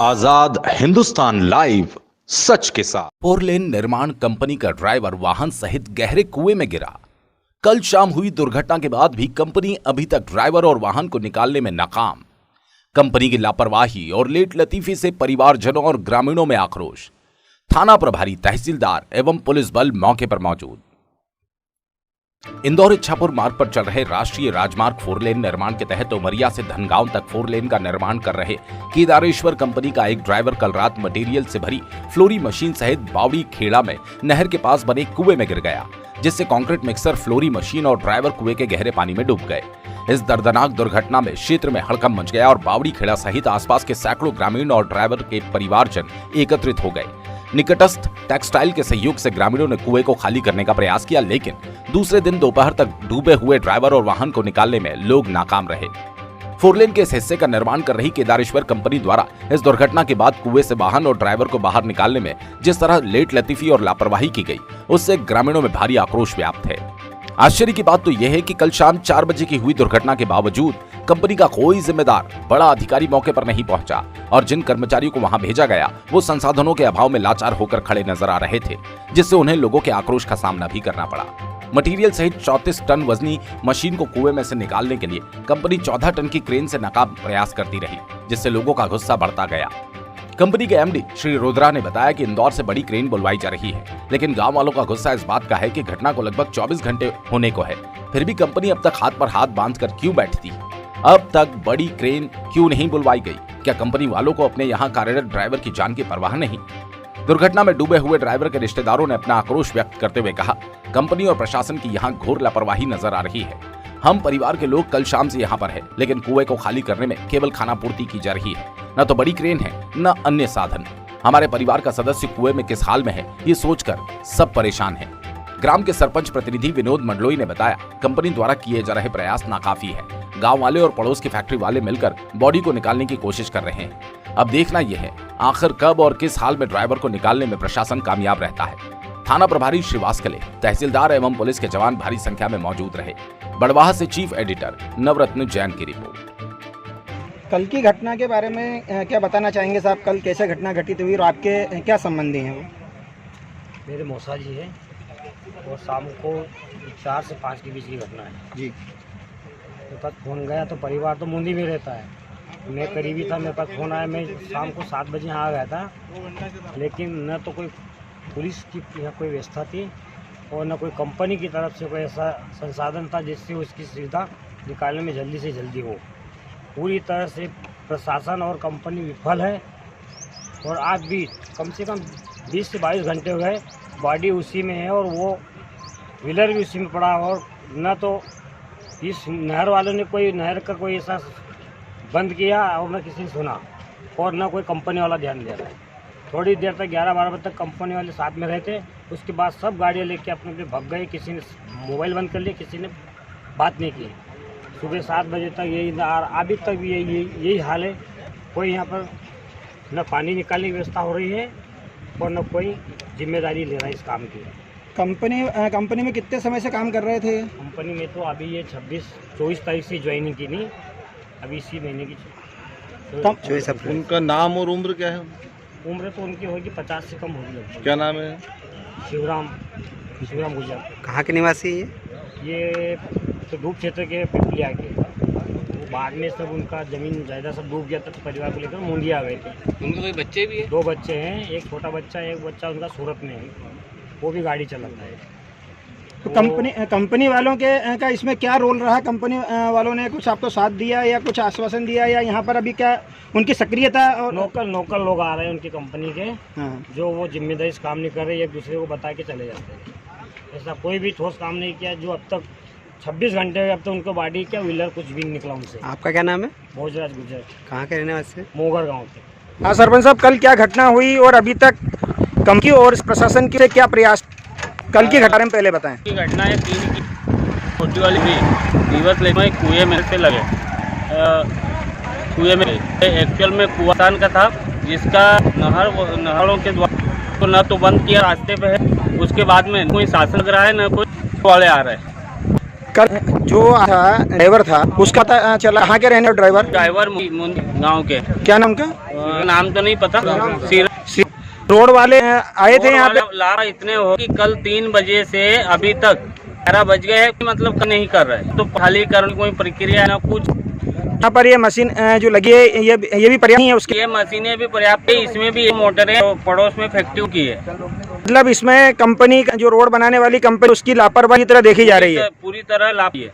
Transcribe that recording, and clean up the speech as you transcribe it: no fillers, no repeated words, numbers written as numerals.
आजाद Hindustan live, सच के साथ। 4 लेन निर्माण कंपनी का ड्राइवर वाहन सहित गहरे कुएं में गिरा। कल शाम हुई दुर्घटना के बाद भी कंपनी अभी तक ड्राइवर और वाहन को निकालने में नाकाम। कंपनी की लापरवाही और लेट लतीफी से परिवारजनों और ग्रामीणों में आक्रोश। थाना प्रभारी, तहसीलदार एवं पुलिस बल मौके पर मौजूद। इंदौर इच्छापुर मार्ग पर चल रहे राष्ट्रीय राजमार्ग 4 लेन निर्माण के तहत उमरिया से धनगांव तक 4 लेन का निर्माण कर रहे केदारेश्वर कंपनी का एक ड्राइवर कल रात मटेरियल से भरी फ्लोरी मशीन सहित बावड़ी खेड़ा में नहर के पास बने कुएं में गिर गया, जिससे कंक्रीट मिक्सर, फ्लोरी मशीन और ड्राइवर कुएं के गहरे पानी में डूब गए। इस दर्दनाक दुर्घटना में क्षेत्र में हड़कंप मच गया और बावड़ी खेड़ा सहित आसपास के सैकड़ों ग्रामीण और ड्राइवर के परिवारजन एकत्रित हो गए। निकटस्थ टेक्सटाइल के सहयोग से ग्रामीणों ने कुएं को खाली करने का प्रयास किया, लेकिन दूसरे दिन दोपहर तक डूबे हुए ड्राइवर और वाहन को निकालने में लोग नाकाम रहे। 4 लेन के इस हिस्से का निर्माण कर रही केदारेश्वर कंपनी द्वारा इस दुर्घटना के बाद कुएं से वाहन और ड्राइवर को बाहर निकालने में जिस तरह लेट लतीफी और लापरवाही की गई, उससे ग्रामीणों में भारी आक्रोश व्याप्त है। आश्चर्य की बात तो यह है कि कल शाम 4 बजे की हुई दुर्घटना के बावजूद कंपनी का कोई जिम्मेदार बड़ा अधिकारी मौके पर नहीं पहुंचा और जिन कर्मचारियों को वहां भेजा गया वो संसाधनों के अभाव में लाचार होकर खड़े नजर आ रहे थे, जिससे उन्हें लोगों के आक्रोश का सामना भी करना पड़ा। मटेरियल सहित 34 टन वजनी मशीन को कुएं में से निकालने के लिए कंपनी 14 टन की क्रेन से नाकाम प्रयास करती रही, जिससे लोगों का गुस्सा बढ़ता गया। कंपनी के एमडी श्री रुद्रा ने बताया कि इंदौर से बड़ी क्रेन बुलवाई जा रही है, लेकिन गांव वालों का गुस्सा इस बात का है कि घटना को लगभग 24 घंटे होने को है, फिर भी कंपनी अब तक हाथ पर हाथ बांधकर क्यों बैठती है? अब तक बड़ी क्रेन क्यों नहीं बुलवाई गई? क्या कंपनी वालों को अपने यहाँ कार्यरत ड्राइवर की जान की परवाह नहीं? दुर्घटना में डूबे हुए ड्राइवर के रिश्तेदारों ने अपना आक्रोश व्यक्त करते हुए कहा, कंपनी और प्रशासन की यहाँ घोर लापरवाही नजर आ रही है। हम परिवार के लोग कल शाम से यहाँ पर है, लेकिन कुएं को खाली करने में केवल खाना पूर्ति की जा रही है, न तो बड़ी क्रेन है न अन्य साधन। हमारे परिवार का सदस्य कुएं में किस हाल में है, ये सोचकर सब परेशान है। ग्राम के सरपंच प्रतिनिधि विनोद मंडलोई ने बताया, कंपनी द्वारा किए जा रहे प्रयास नाकाफी है। गांव वाले और पड़ोस की फैक्ट्री वाले मिलकर बॉडी को निकालने की कोशिश कर रहे हैं। अब देखना यह है आखिर कब और किस हाल में ड्राइवर को निकालने में प्रशासन कामयाब रहता है। थाना प्रभारी श्रीवास्तव, तहसीलदार एवं पुलिस के जवान भारी संख्या में मौजूद रहे। बड़वाह से चीफ एडिटर नवरत्न जैन की रिपोर्ट। कल की घटना के बारे में क्या बताना चाहेंगे साहब? कल कैसे घटना घटित हुई और आपके क्या संबंधी हैं वो? मेरे मौसा जी है और शाम को 4 से 5 के बीच की घटना है जी। मेरे पास फ़ोन गया तो परिवार तो मुंडी में रहता है, मैं करीबी था, मेरे पास फ़ोन आया। मैं शाम को 7 बजे यहाँ आ गया था, लेकिन न तो कोई पुलिस की यहाँ कोई व्यवस्था थी और न कोई कंपनी की तरफ से कोई ऐसा संसाधन था जिससे उसकी सुविधा निकालने में जल्दी से जल्दी हो। पूरी तरह से प्रशासन और कंपनी विफल है और आज भी कम से कम 20 से 22 घंटे हो गए, बॉडी उसी में है और वो व्हीलर भी उसी में पड़ा। और न तो इस नहर वालों ने कोई नहर का कोई ऐसा बंद किया और न किसी ने सुना और न कोई कंपनी वाला ध्यान दे रहा है। थोड़ी देर तक 11-12 बजे तक कंपनी वाले साथ में रहे थे, उसके बाद सब गाड़ियाँ लेके अपने अपने भग गए। किसी ने मोबाइल बंद कर लिया, किसी ने बात नहीं की। सुबह 7 बजे तक यही, अभी तक भी यही हाल है। कोई यहाँ पर न पानी निकालने की व्यवस्था हो रही है और न कोई जिम्मेदारी ले रहा है इस काम की। कंपनी में कितने समय से काम कर रहे थे? कंपनी में तो अभी ये 24 तारीख से ज्वाइनिंग की, नहीं अभी इसी महीने की। उनका नाम और उम्र क्या है? उम्र तो उनकी होगी 50 से कम होगी। क्या नाम है? शिवराम गुजर। कहाँ के निवासी है ये तो डूब क्षेत्र के पिपलिया के। बाद में सब उनका जमीन जायदाद सब डूब गया था, तो परिवार को लेकर मुंडी आ गए थे। उनके कोई बच्चे भी हैं? 2 बच्चे हैं, एक छोटा बच्चा, एक बच्चा उनका सूरत में है, वो भी गाड़ी चलाता है। तो कंपनी वालों का इसमें क्या रोल रहा? कंपनी वालों ने कुछ आपको साथ दिया या कुछ आश्वासन दिया, या यहाँ पर अभी क्या उनकी सक्रियता? और लोकल लोग आ रहे हैं उनकी कंपनी के, हाँ। जो वो जिम्मेदारी से काम नहीं कर रहे, एक दूसरे को बता के चले जाते हैं। ऐसा कोई भी ठोस काम नहीं किया जो अब तक 26 घंटे हुए, अब तक उनको बॉडी क्या व्हीलर कुछ भी नहीं निकला उनसे। आपका क्या नाम है? भोजराज गुजर। कहाँ के रहने वाले? मोगर गाँव के। हाँ सरपंच साहब, कल क्या घटना हुई और अभी तक कंपनी और प्रशासन के क्या प्रयास? कल की घटना में पहले बताएं। की घटना है की छोटी वाली भी रिवर्स लेन में कुएं में से लगे, कुएं में एक्चुअल में कुआं का था, जिसका नहरों के द्वारा तो न तो बंद किया रास्ते पे है, उसके बाद में कोई शासन लग रहा है न कोई वाले आ रहे हैं। कल जो ड्राइवर था उसका चला कहाँ के रहने ड्राइवर ड्राइवर गांव के, क्या नाम का नाम तो नहीं पता। रोड वाले आए थे यहाँ पे ला इतने हो कि कल 3 बजे से अभी तक 11 बज गए हैं, मतलब नहीं कर रहे, तो खाली करने कोई प्रक्रिया ना कुछ। यहाँ पर ये मशीन जो लगी है ये भी पर्याप्त नहीं है उसके, ये मशीनें भी पर्याप्त है, इसमें भी मोटर है पड़ोस में फैक्ट्री की है। मतलब इसमें कंपनी जो रोड बनाने वाली कंपनी उसकी लापरवाही की तरह देखी जा रही है। पूरी तरह लाभ है।